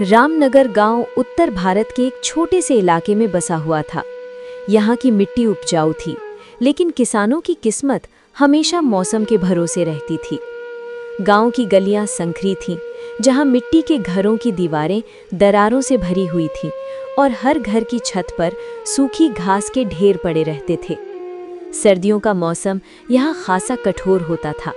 रामनगर गांव उत्तर भारत के एक छोटे से इलाके में बसा हुआ था। यहाँ की मिट्टी उपजाऊ थी, लेकिन किसानों की किस्मत हमेशा मौसम के भरोसे रहती थी। गांव की गलियां संकरी थीं, जहां मिट्टी के घरों की दीवारें दरारों से भरी हुई थीं और हर घर की छत पर सूखी घास के ढेर पड़े रहते थे। सर्दियों का मौसम यहाँ खासा कठोर होता था।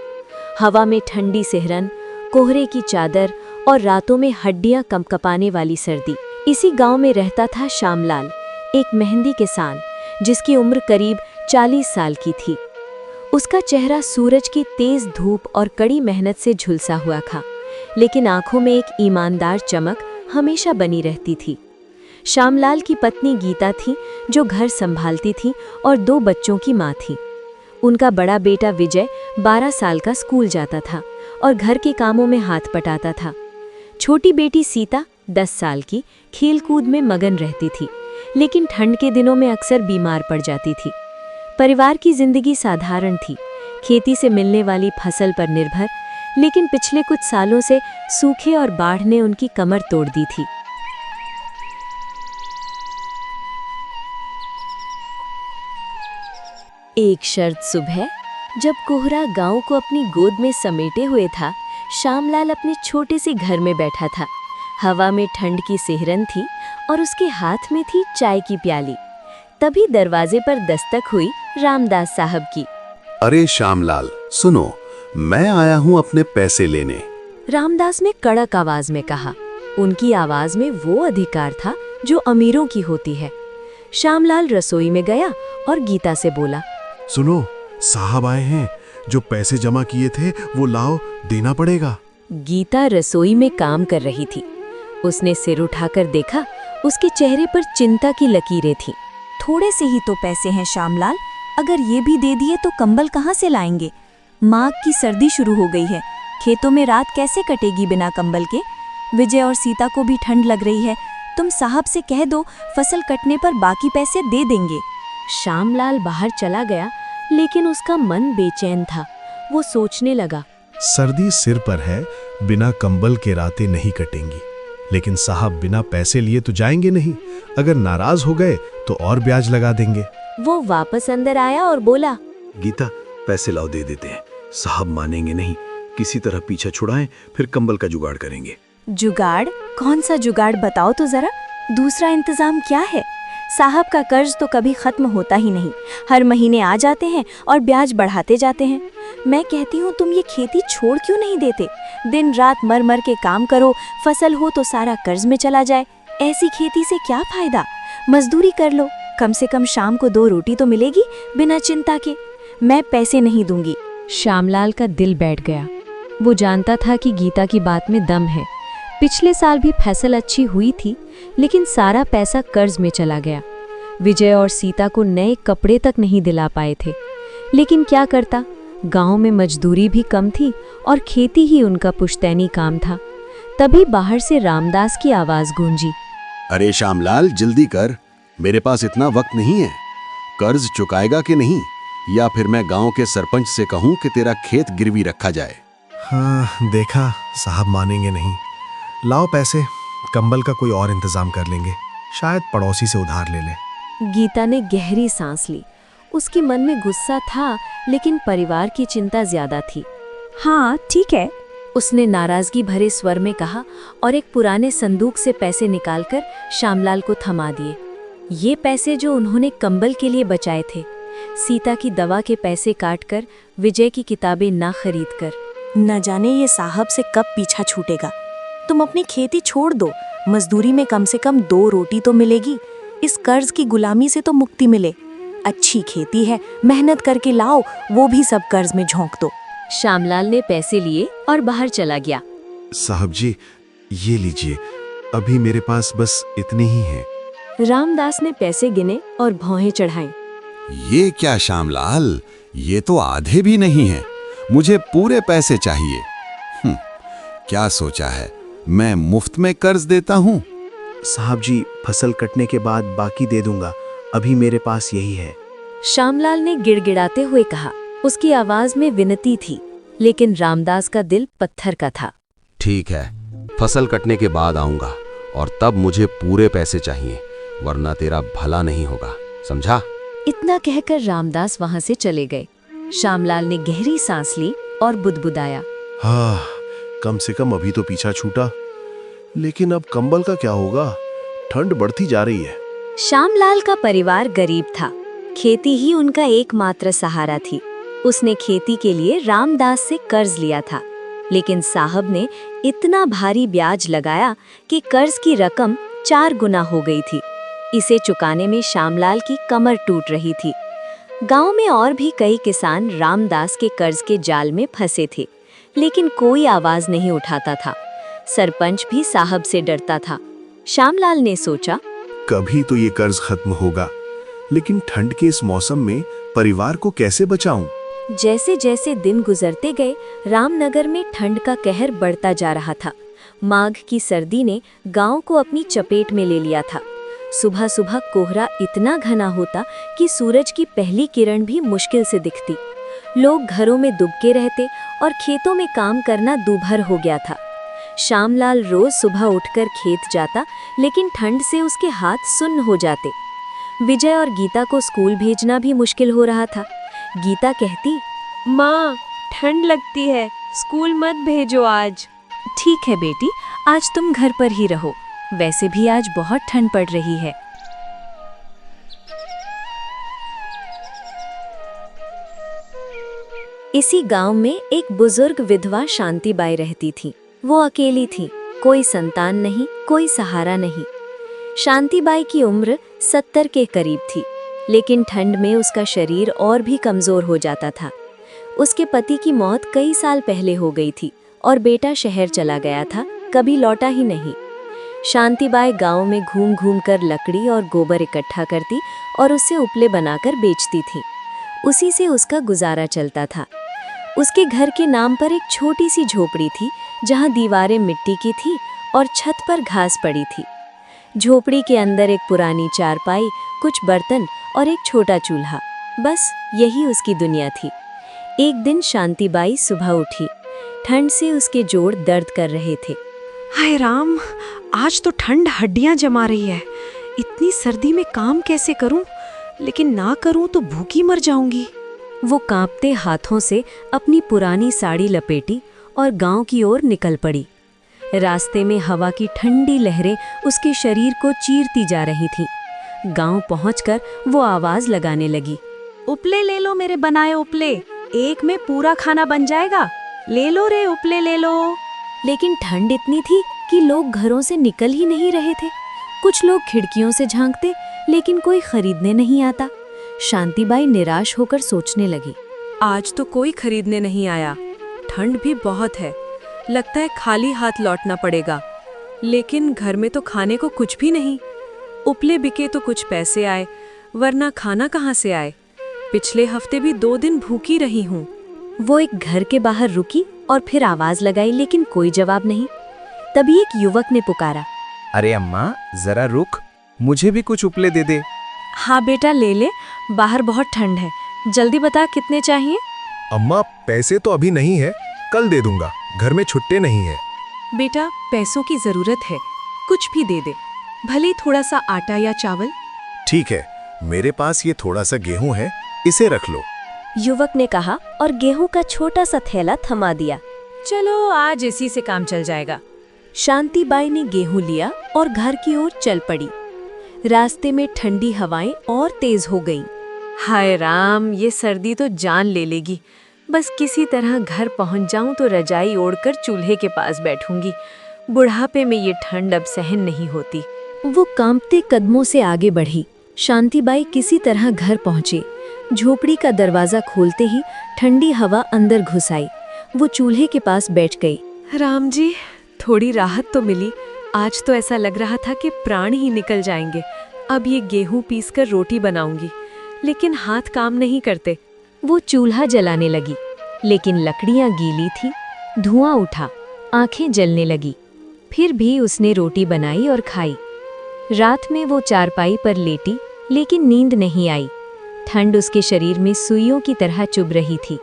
हवा में ठंडी सिहरन, कोहरे की चादर और रातों में हड्डियां कंपकपाने वाली सर्दी। इसी गांव में रहता था श्यामलाल, एक मेहंदी किसान जिसकी उम्र करीब 40 साल की थी। उसका चेहरा सूरज की तेज धूप और कड़ी मेहनत से झुलसा हुआ था, लेकिन आंखों में एक ईमानदार चमक हमेशा बनी रहती थी। श्यामलाल की पत्नी गीता थी, जो घर संभालती थी और 2 बच्चों की माँ थी। उनका बड़ा बेटा विजय 12 साल का स्कूल जाता था और घर के कामों में हाथ बटाता था। छोटी बेटी सीता 10 साल की खेलकूद में मगन रहती थी, लेकिन ठंड के दिनों में अक्सर बीमार पड़ जाती थी। परिवार की जिंदगी साधारण थी, खेती से मिलने वाली फसल पर निर्भर, लेकिन पिछले कुछ सालों से सूखे और बाढ़ ने उनकी कमर तोड़ दी थी। एक शरद सुबह, जब कोहरा गांव को अपनी गोद में समेटे हुए था, श्यामलाल अपने छोटे से घर में बैठा था। हवा में ठंड की सिहरन थी और उसके हाथ में थी चाय की प्याली। तभी दरवाजे पर दस्तक हुई रामदास साहब की। अरे श्यामलाल, सुनो, मैं आया हूँ अपने पैसे लेने। रामदास ने कड़क आवाज में कहा। उनकी आवाज में वो अधिकार था जो अमीरों की होती है। श्यामलाल रसोई में गया और गीता से बोला, सुनो, साहब आए हैं, जो पैसे जमा किए थे वो लाओ, देना पड़ेगा। गीता रसोई में काम कर रही थी। उसने सिर उठाकर देखा, उसके चेहरे पर चिंता की लकीरें थीं। थोड़े से ही तो पैसे हैं श्यामलाल, अगर ये भी दे दिए तो कंबल कहाँ से लाएंगे? माघ की सर्दी शुरू हो गई है, खेतों में रात कैसे कटेगी बिना कंबल के? विजय और सीता को भी ठंड लग रही है, तुम साहब से कह दो, फसल कटने पर बाकी पैसे दे देंगे। श्यामलाल बाहर चला गया, लेकिन उसका मन बेचैन था। वो सोचने लगा, सर्दी सिर पर है, बिना कंबल के रातें नहीं कटेंगी, लेकिन साहब बिना पैसे लिए तो जाएंगे नहीं। अगर नाराज हो गए तो और ब्याज लगा देंगे। वो वापस अंदर आया और बोला, गीता, पैसे लाओ, दे देते हैं। साहब मानेंगे नहीं, किसी तरह पीछा छुड़ाएं, फिर कंबल का जुगाड़ करेंगे। जुगाड़? कौन सा जुगाड़ बताओ तो जरा, दूसरा इंतजाम क्या है? साहब का कर्ज तो कभी खत्म होता ही नहीं, हर महीने आ जाते हैं और ब्याज बढ़ाते जाते हैं। मैं कहती हूँ तुम ये खेती छोड़ क्यों नहीं देते? दिन रात मर मर के काम करो, फसल हो तो सारा कर्ज में चला जाए। ऐसी खेती से क्या फायदा? मजदूरी कर लो, कम से कम शाम को 2 रोटी तो मिलेगी बिना चिंता के। मैं पैसे नहीं दूंगी। श्यामलाल का दिल बैठ गया। वो जानता था कि गीता की बात में दम है। पिछले साल भी फसल अच्छी हुई थी, लेकिन सारा पैसा कर्ज में चला गया। विजय और सीता को नए कपड़े तक नहीं दिला पाए थे, लेकिन क्या करता? गांव में मजदूरी भी कम थी और खेती ही उनका पुश्तैनी काम था। तभी बाहर से रामदास की आवाज गूंजी, अरे श्यामलाल, जल्दी कर, मेरे पास इतना वक्त नहीं है। कर्ज चुकाएगा कि नहीं, या फिर मैं गांव के सरपंच से कहूं कि तेरा खेत गिरवी रखा जाए। हाँ, देखा, साहब मानेंगे नहीं। लाओ पैसे, कंबल का कोई और इंतजाम कर लेंगे, शायद पड़ोसी से उधार ले लें। गीता ने गहरी सांस ली। उसके मन में गुस्सा था, लेकिन परिवार की चिंता ज्यादा थी। हाँ ठीक है, उसने नाराजगी भरे स्वर में कहा और एक पुराने संदूक से पैसे निकालकर श्यामलाल को थमा दिए। ये पैसे जो उन्होंने कंबल के लिए बचाए थे, सीता की दवा के पैसे काटकर, विजय की किताबें ना खरीदकर। न जाने ये साहब से कब पीछा छूटेगा। तुम अपनी खेती छोड़ दो, मजदूरी में कम से कम 2 रोटी तो मिलेगी। इस कर्ज की गुलामी से तो मुक्ति मिले। अच्छी खेती है, मेहनत करके लाओ, वो भी सब कर्ज में झोंक दो। श्यामलाल ने पैसे लिए और बाहर चला गया। साहब जी, ये लीजिए, अभी मेरे पास बस इतने ही हैं। रामदास ने पैसे गिने और भौहें चढ़ाईं। ये क्या श्यामलाल, ये तो आधे भी नहीं है, मुझे पूरे पैसे चाहिए। क्या सोचा है, मैं मुफ्त में कर्ज देता हूँ? साहब जी, फसल कटने के बाद बाकी दे दूंगा, अभी मेरे पास यही है। श्यामलाल ने गिड़गिड़ाते हुए कहा। उसकी आवाज में विनती थी, लेकिन रामदास का दिल पत्थर का था। ठीक है, फसल कटने के बाद आऊंगा और तब मुझे पूरे पैसे चाहिए, वरना तेरा भला नहीं होगा, समझा? इतना कहकर रामदास वहां से चले गए। श्यामलाल ने गहरी सांस ली और बुदबुदाया, हाँ, कम से कम अभी तो पीछा छूटा। लेकिन अब कंबल का क्या होगा? ठंड बढ़ती जा रही है। श्यामलाल का परिवार गरीब था। खेती ही उनका एकमात्र सहारा थी। उसने खेती के लिए रामदास से कर्ज लिया था, लेकिन साहब ने इतना भारी ब्याज लगाया कि कर्ज की रकम 4 गुना हो गई थी। इसे चुकाने में श्यामलाल की कमर टूट रही थी। गांव में और भी कई किसान रामदास के कर्ज के जाल में फंसे थे, लेकिन कोई आवाज नहीं उठाता था। सरपंच भी साहब से डरता था। श्यामलाल ने सोचा, कभी तो ये कर्ज खत्म होगा, लेकिन ठंड के इस मौसम में परिवार को कैसे बचाऊं? जैसे जैसे दिन गुजरते गए, रामनगर में ठंड का कहर बढ़ता जा रहा था। माघ की सर्दी ने गांव को अपनी चपेट में ले लिया था। सुबह सुबह कोहरा इतना घना होता कि सूरज की पहली किरण भी मुश्किल से दिखती। लोग घरों में दुबके रहते और खेतों में काम करना दूभर हो गया था। श्यामलाल रोज सुबह उठकर खेत जाता, लेकिन ठंड से उसके हाथ सुन्न हो जाते। विजय और गीता को स्कूल भेजना भी मुश्किल हो रहा था। गीता कहती, माँ, ठंड लगती है, स्कूल मत भेजो आज। ठीक है बेटी, आज तुम घर पर ही रहो। वैसे भी आज बहुत ठंड पड़ रही है। इसी गांव में एक बुजुर्ग विधवा शांतिबाई रहती थी। वो अकेली थी, कोई संतान नहीं, कोई सहारा नहीं। शांतिबाई की उम्र 70 के करीब थी, लेकिन ठंड में उसका शरीर और भी कमजोर हो जाता था। उसके पति की मौत कई साल पहले हो गई थी और बेटा शहर चला गया था, कभी लौटा ही नहीं। शांतिबाई गांव में घूम घूम कर लकड़ी और गोबर इकट्ठा करती और उससे उपले बनाकर बेचती थी। उसी से उसका गुजारा चलता था। उसके घर के नाम पर एक छोटी सी झोपड़ी थी, जहां दीवारें मिट्टी की थी और छत पर घास पड़ी थी। झोपड़ी के अंदर एक पुरानी चारपाई, कुछ बर्तन और एक छोटा चूल्हा, बस यही उसकी दुनिया थी। एक दिन शांतिबाई सुबह उठी। ठंड से उसके जोड़ दर्द कर रहे थे। हाय राम, आज तो ठंड हड्डियां जमा रही है। इतनी सर्दी में काम कैसे करूं? लेकिन ना करूं तो भूखी मर जाऊंगी। वो कांपते हाथों से अपनी पुरानी साड़ी लपेटी और गांव की ओर निकल पड़ी। रास्ते में हवा की ठंडी लहरें उसके शरीर को चीरती जा रही थीं। गांव पहुंचकर वो आवाज लगाने लगी, उपले ले लो मेरे बनाए उपले, एक में पूरा खाना बन जाएगा। ले लो रे उपले ले लो। लेकिन ठंड इतनी थी कि लोग घरों से निकल ही नहीं रहे थे। कुछ लोग खिड़कियों से झांकते, लेकिन कोई खरीदने नहीं आता। शांतिबाई निराश होकर सोचने लगी, आज तो कोई खरीदने नहीं आया। ठंड भी बहुत है, लगता है खाली हाथ लौटना पड़ेगा। लेकिन घर में तो खाने को कुछ भी नहीं। उपले बिके तो कुछ पैसे आए, वरना खाना कहाँ से आए। पिछले हफ्ते भी 2 दिन भूखी रही हूँ। वो एक घर के बाहर रुकी और फिर आवाज लगाई, लेकिन कोई जवाब नहीं। तभी एक युवक ने पुकारा, अरे अम्मा, जरा रुक, मुझे भी कुछ उपले दे दे। हाँ बेटा, ले ले, बाहर बहुत ठंड है। जल्दी बता कितने चाहिए। अम्मा, पैसे तो अभी नहीं है, कल दे दूंगा, घर में छुट्टे नहीं है। बेटा, पैसों की जरूरत है, कुछ भी दे दे, भले थोड़ा सा आटा या चावल। ठीक है, मेरे पास ये थोड़ा सा गेहूं है, इसे रख लो। युवक ने कहा और गेहूं का छोटा सा थैला थमा दिया। चलो, आज इसी से काम चल जाएगा। शांतिबाई ने गेहूं लिया और घर की ओर चल पड़ी। रास्ते में ठंडी हवाएं और तेज हो गईं। हाय राम, ये सर्दी तो जान ले लेगी। बस किसी तरह घर पहुंच जाऊं तो रजाई ओढ़कर चूल्हे के पास बैठूंगी। बुढ़ापे में ये ठंड अब सहन नहीं होती। वो कांपते कदमों से आगे बढ़ी। शांतिबाई किसी तरह घर पहुंचे। झोपड़ी का दरवाजा खोलते ही ठंडी हवा अंदर घुस आई। वो चूल्हे के पास बैठ गई। राम जी, थोड़ी राहत तो मिली। आज तो ऐसा लग रहा था कि प्राण ही निकल जाएंगे। अब ये गेहूं पीसकर रोटी बनाऊंगी, लेकिन हाथ काम नहीं करते। वो चूल्हा जलाने लगी, लेकिन लकड़ियां गीली थी। धुआं उठा, आंखें जलने लगी। फिर भी उसने रोटी बनाई और खाई। रात में वो चारपाई पर लेटी, लेकिन नींद नहीं आई। ठंड उसके शरीर में सुइयों की तरह चुभ रही थी।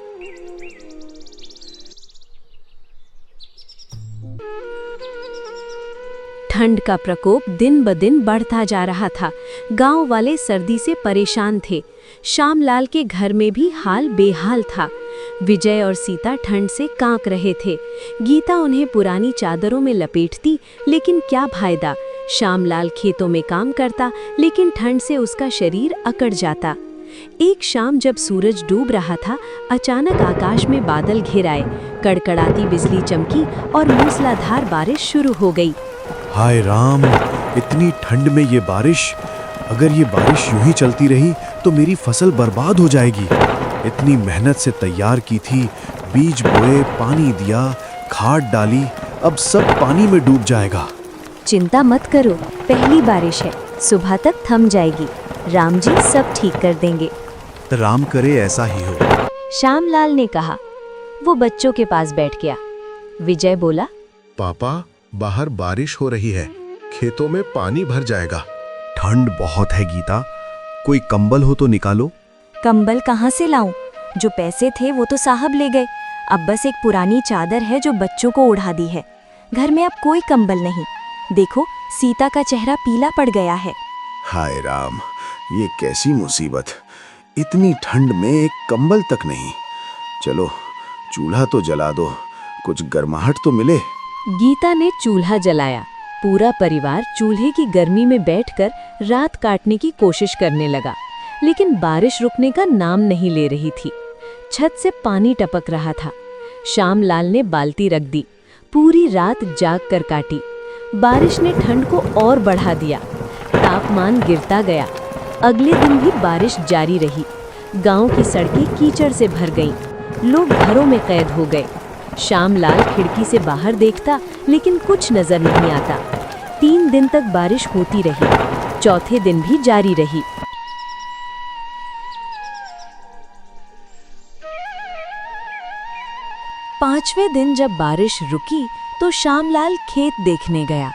ठंड का प्रकोप दिन ब दिन बढ़ता जा रहा था। गांव वाले सर्दी से परेशान थे। श्यामलाल के घर में भी हाल बेहाल था। विजय और सीता ठंड से कांप रहे थे। गीता उन्हें पुरानी चादरों में लपेटती, लेकिन क्या फायदा। श्यामलाल खेतों में काम करता, लेकिन ठंड से उसका शरीर अकड़ जाता। एक शाम जब सूरज डूब रहा था, अचानक आकाश में बादल घिर आए। कड़कड़ाती बिजली चमकी और मूसलाधार बारिश शुरू हो गई। हाय राम, इतनी ठंड में ये बारिश! अगर ये बारिश यूं ही चलती रही तो मेरी फसल बर्बाद हो जाएगी। इतनी मेहनत से तैयार की थी, बीज बोए, पानी दिया, खाद डाली, अब सब पानी में डूब जाएगा। चिंता मत करो, पहली बारिश है, सुबह तक थम जाएगी। राम जी सब ठीक कर देंगे। राम करे ऐसा ही हो। श्यामलाल ने कहा। वो बच्चों के पास बैठ गया। विजय बोला, पापा, बाहर बारिश हो रही है, खेतों में पानी भर जाएगा। ठंड बहुत है गीता, कोई कंबल हो तो निकालो। कंबल कहाँ से लाऊं? जो पैसे थे वो तो साहब ले गए। अब बस एक पुरानी चादर है जो बच्चों को उड़ा दी है। घर में अब कोई कंबल नहीं। देखो, सीता का चेहरा पीला पड़ गया है। हाय राम, ये कैसी मुसीबत! इतनी ठंड में एक कंबल तक नहीं। चलो चूल्हा तो जला दो, कुछ गर्माहट तो मिले। गीता ने चूल्हा जलाया। पूरा परिवार चूल्हे की गर्मी में बैठकर रात काटने की कोशिश करने लगा, लेकिन बारिश रुकने का नाम नहीं ले रही थी। छत से पानी टपक रहा था। श्यामलाल ने बाल्टी रख दी। पूरी रात जाग कर काटी। बारिश ने ठंड को और बढ़ा दिया। तापमान गिरता गया। अगले दिन भी बारिश जारी रही। गांव की सड़कें कीचड़ से भर गईं। लोग घरों में कैद हो गए। श्यामलाल खिड़की से बाहर देखता, लेकिन कुछ नजर नहीं आता। 3 दिन तक बारिश होती रही। चौथे दिन भी जारी रही। पांचवें दिन जब बारिश रुकी तो श्यामलाल खेत देखने गया।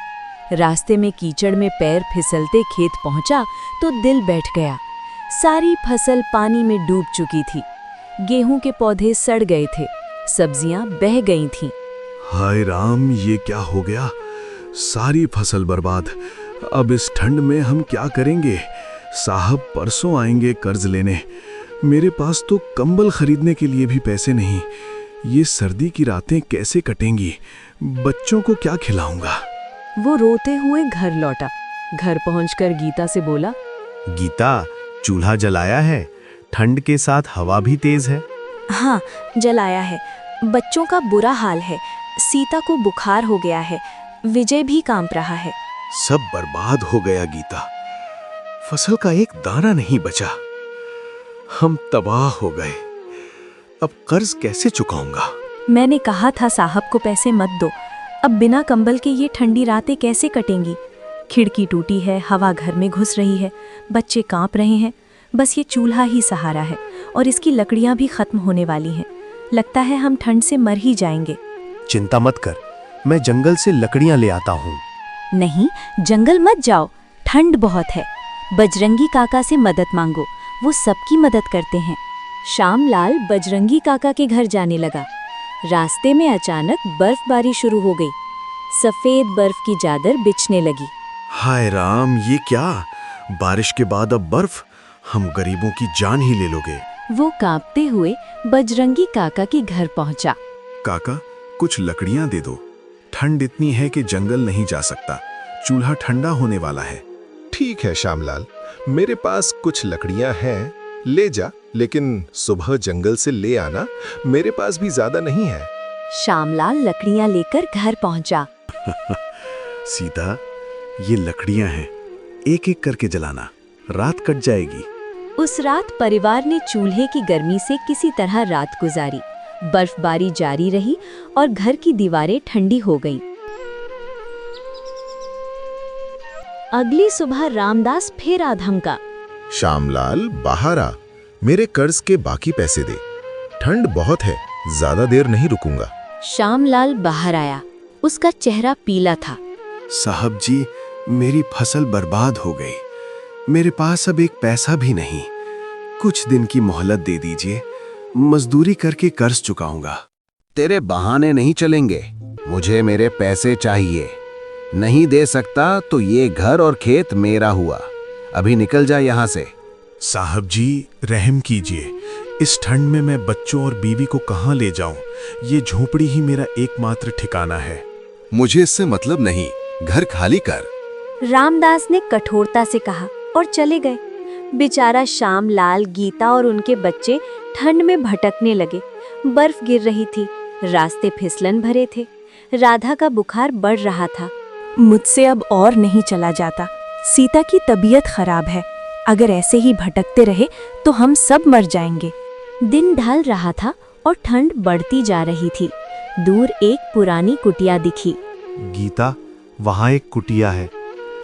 रास्ते में कीचड़ में पैर फिसलते खेत पहुंचा तो दिल बैठ गया। सारी फसल पानी में डूब चुकी थी। गेहूं के पौधे सड़ गए थे। सब्जियां बह गई थीं। हाय राम, ये क्या हो गया? सारी फसल बर्बाद। अब इस ठंड में हम क्या करेंगे? साहब परसों आएंगे कर्ज लेने। मेरे पास तो कंबल खरीदने के लिए भी पैसे नहीं। ये सर्दी की रातें कैसे कटेंगी? बच्चों को क्या खिलाऊंगा? वो रोते हुए घर लौटा। घर पहुंचकर गीता से बोला, गीता, चूल्हा जलाया है? ठंड के साथ हवा भी तेज है। हाँ, जलाया है। बच्चों का बुरा हाल है। सीता को बुखार हो गया है। विजय भी कांप रहा है। सब बर्बाद हो गया गीता। फसल का एक दाना नहीं बचा। हम तबाह हो गए। अब कर्ज कैसे चुकाऊंगा? मैंने कहा था साहब को पैसे मत दो। अब बिना कंबल के ये ठंडी रातें कैसे कटेंगी? खिड़की टूटी है, हवा घर में घुस रही है, बच्चे कांप रहे हैं। बस ये चूल्हा ही सहारा है और इसकी लकड़ियां भी खत्म होने वाली हैं। लगता है हम ठंड से मर ही जाएंगे। चिंता मत कर, मैं जंगल से लकड़ियां ले आता हूँ। नहीं, जंगल मत जाओ, ठंड बहुत है। बजरंगी काका से मदद मांगो, वो सबकी मदद करते हैं। श्यामलाल बजरंगी काका के घर जाने लगा। रास्ते में अचानक बर्फबारी शुरू हो गई। सफेद बर्फ की चादर बिछने लगी। हाय राम, ये क्या? बारिश के बाद अब बर्फ? हम गरीबों की जान ही ले लोगे। वो कांपते हुए बजरंगी काका के घर पहुंचा। काका, कुछ लकड़ियां दे दो। ठंड इतनी है कि जंगल नहीं जा सकता। चूल्हा ठंडा होने वाला है। ठीक है श्यामलाल, मेरे पास कुछ लकड़ियां हैं, ले जा, लेकिन सुबह जंगल से ले आना। मेरे पास भी ज्यादा नहीं है। श्यामलाल लकड़ियां लेकर घर पहुंचा। सीता, ये लकड़ियां हैं, एक एक करके जलाना, रात कट जाएगी। उस रात परिवार ने चूल्हे की गर्मी से किसी तरह रात गुजारी। बर्फबारी जारी रही और घर की दीवारें ठंडी हो गईं। अगली सुबह रामदास फिर आधमका। श्यामलाल, बाहर आ, मेरे कर्ज के बाकी पैसे दे। ठंड बहुत है, ज्यादा देर नहीं रुकूंगा। श्यामलाल बाहर आया। उसका चेहरा पीला था। साहब जी, मेरी फसल बर्बाद हो गई। मेरे पास अब एक पैसा भी नहीं। कुछ दिन की मोहलत दे दीजिए, मजदूरी करके कर्ज चुकाऊंगा। तेरे बहाने नहीं चलेंगे, मुझे मेरे पैसे चाहिए। नहीं दे सकता तो ये घर और खेत मेरा हुआ। अभी निकल जा यहाँ से। साहब जी रहम कीजिए, इस ठंड में मैं बच्चों और बीवी को कहाँ ले जाऊं? ये झोपड़ी ही मेरा एकमात्र ठिकाना है। मुझे इससे मतलब नहीं, घर खाली कर। रामदास ने कठोरता से कहा और चले गए। बेचारा श्यामलाल, गीता और उनके बच्चे ठंड में भटकने लगे। बर्फ गिर रही थी, रास्ते फिसलन भरे थे। राधा का बुखार बढ़ रहा था। मुझसे अब और नहीं चला जाता। सीता की तबीयत खराब है। अगर ऐसे ही भटकते रहे तो हम सब मर जाएंगे। दिन ढल रहा था और ठंड बढ़ती जा रही थी। दूर एक पुरानी कुटिया दिखी। गीता, वहाँ एक कुटिया है,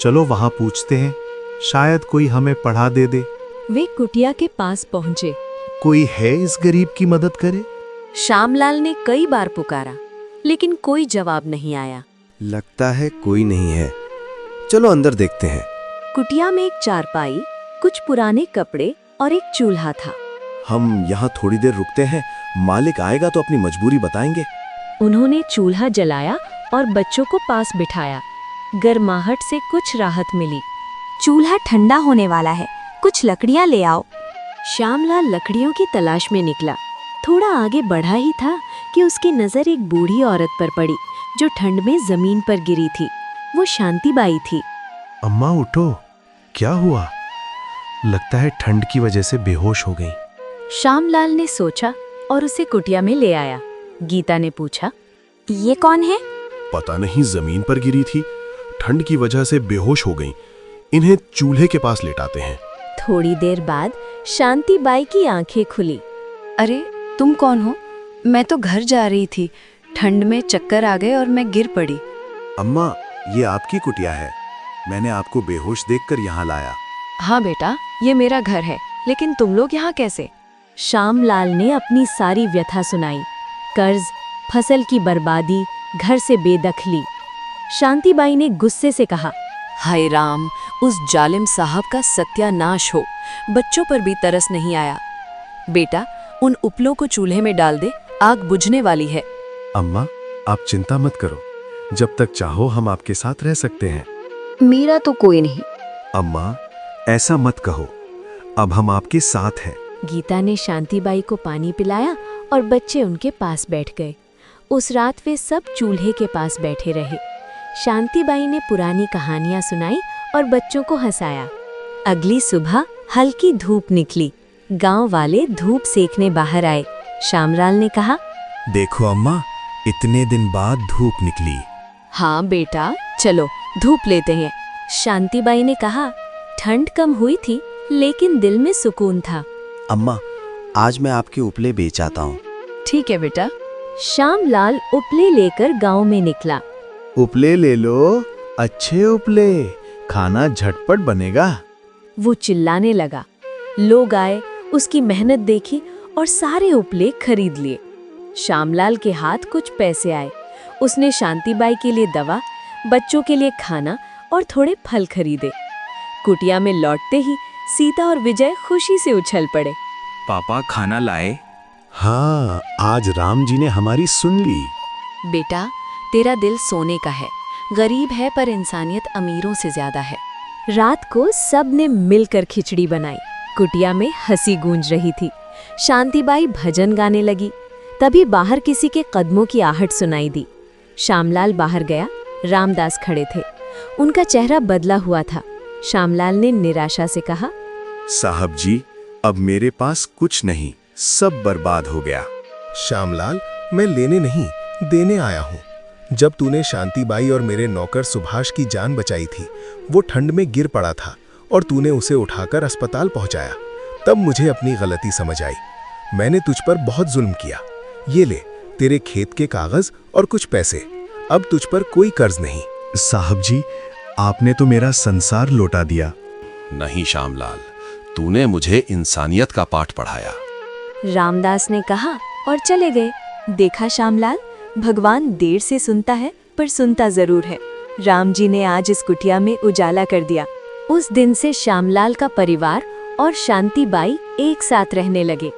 चलो वहाँ पूछते हैं, शायद कोई हमें पढ़ा दे दे। वे कुटिया के पास पहुंचे। कोई है इस गरीब की मदद करे? श्यामलाल ने कई बार पुकारा, लेकिन कोई जवाब नहीं आया। लगता है कोई नहीं है, चलो अंदर देखते हैं। कुटिया में एक चारपाई, कुछ पुराने कपड़े और एक चूल्हा था। हम यहाँ थोड़ी देर रुकते हैं, मालिक आएगा तो अपनी मजबूरी बताएंगे। उन्होंने चूल्हा जलाया और बच्चों को पास बिठाया। गर्माहट से कुछ राहत मिली। चूल्हा ठंडा होने वाला है, कुछ लकड़ियाँ ले आओ। श्यामलाल लकड़ियों की तलाश में निकला। थोड़ा आगे बढ़ा ही था कि उसकी नजर एक बूढ़ी औरत पर पड़ी जो ठंड में जमीन पर गिरी थी। वो शांतिबाई थी। अम्मा उठो, क्या हुआ? लगता है ठंड की वजह से बेहोश हो गई। श्यामलाल ने सोचा और उसे कुटिया में ले आया। गीता ने पूछा, ये कौन है? पता नहीं, जमीन पर गिरी थी, ठंड की वजह से बेहोश हो गई। इन्हें चूल्हे के पास लेटाते हैं। थोड़ी देर बाद शांतिबाई की आंखें खुली। अरे तुम कौन हो? मैं तो घर जा रही थी, ठंड में चक्कर आ गए और मैं गिर पड़ी। अम्मा, ये आपकी कुटिया है। मैंने आपको बेहोश देखकर यहाँ लाया। हाँ बेटा, ये मेरा घर है, लेकिन तुम लोग यहाँ कैसे? श्यामलाल ने अपनी सारी व्यथा सुनाई। कर्ज, फसल की बर्बादी, घर से बेदखली। शांतिबाई ने गुस्से से कहा, हाय राम, उस जालिम साहब का सत्यानाश हो। बच्चों पर भी तरस नहीं आया। बेटा, उन उपलों को चूल्हे में डाल दे, आग बुझने वाली है। अम्मा, आप चिंता मत करो, जब तक चाहो हम आपके साथ रह सकते हैं। मेरा तो कोई नहीं। अम्मा, ऐसा मत कहो, अब हम आपके साथ हैं। गीता ने शांतिबाई को पानी पिलाया और बच्चे उनके पास बैठ गए। उस रात वे सब चूल्हे के पास बैठे रहे। शांतिबाई ने पुरानी कहानियां सुनाई और बच्चों को हंसाया। अगली सुबह हल्की धूप निकली। गांव वाले धूप सेकने बाहर आए। श्यामलाल ने कहा, देखो अम्मा, इतने दिन बाद धूप निकली। हाँ बेटा, चलो धूप लेते हैं। शांतिबाई ने कहा, ठंड कम हुई थी लेकिन दिल में सुकून था। अम्मा, आज मैं आपके उपले बेच आता हूँ। ठीक है बेटा। श्यामलाल उपले लेकर गांव में निकला। उपले ले लो, अच्छे उपले, खाना झटपट बनेगा। वो चिल्लाने लगा। लोग आए, उसकी मेहनत देखी और सारे उपले खरीद लिए। श्यामलाल के हाथ कुछ पैसे आए। उसने शांतिबाई के लिए दवा, बच्चों के लिए खाना और थोड़े फल खरीदे। कुटिया में लौटते ही सीता और विजय खुशी से उछल पड़े। पापा खाना लाए? हाँ, आज राम जी ने हमारी सुन ली। बेटा, तेरा दिल सोने का है। गरीब है पर इंसानियत अमीरों से ज्यादा है। रात को सब ने मिलकर खिचड़ी बनाई। कुटिया में हंसी गूंज रही थी। शांतिबाई भजन गाने लगी। तभी बाहर किसी के कदमों की आहट सुनाई दी। श्यामलाल बाहर गया। रामदास खड़े थे। उनका चेहरा बदला हुआ था। श्यामलाल ने निराशा से कहा, साहब जी, अब मेरे पास कुछ नहीं, सब बर्बाद हो गया। श्यामलाल, मैं लेने नहीं, देने आया हूँ। जब तूने शांतिबाई और मेरे नौकर सुभाष की जान बचाई थी, वो ठंड में गिर पड़ा था और तूने उसे उठाकर अस्पताल पहुंचाया। तब मुझे अपनी गलती समझ आई। मैंने तुझ पर बहुत जुल्म किया। ये ले, तेरे खेत के कागज और कुछ पैसे। अब तुझ पर कोई कर्ज नहीं। साहब जी, आपने तो मेरा संसार लौटा दिया। नहीं श्यामलाल, तूने मुझे इंसानियत का पाठ पढ़ाया। रामदास ने कहा और चले गए। देखा श्यामलाल, भगवान देर से सुनता है पर सुनता जरूर है। राम जी ने आज इस कुटिया में उजाला कर दिया। उस दिन से श्यामलाल का परिवार और शांतिबाई एक साथ रहने लगे।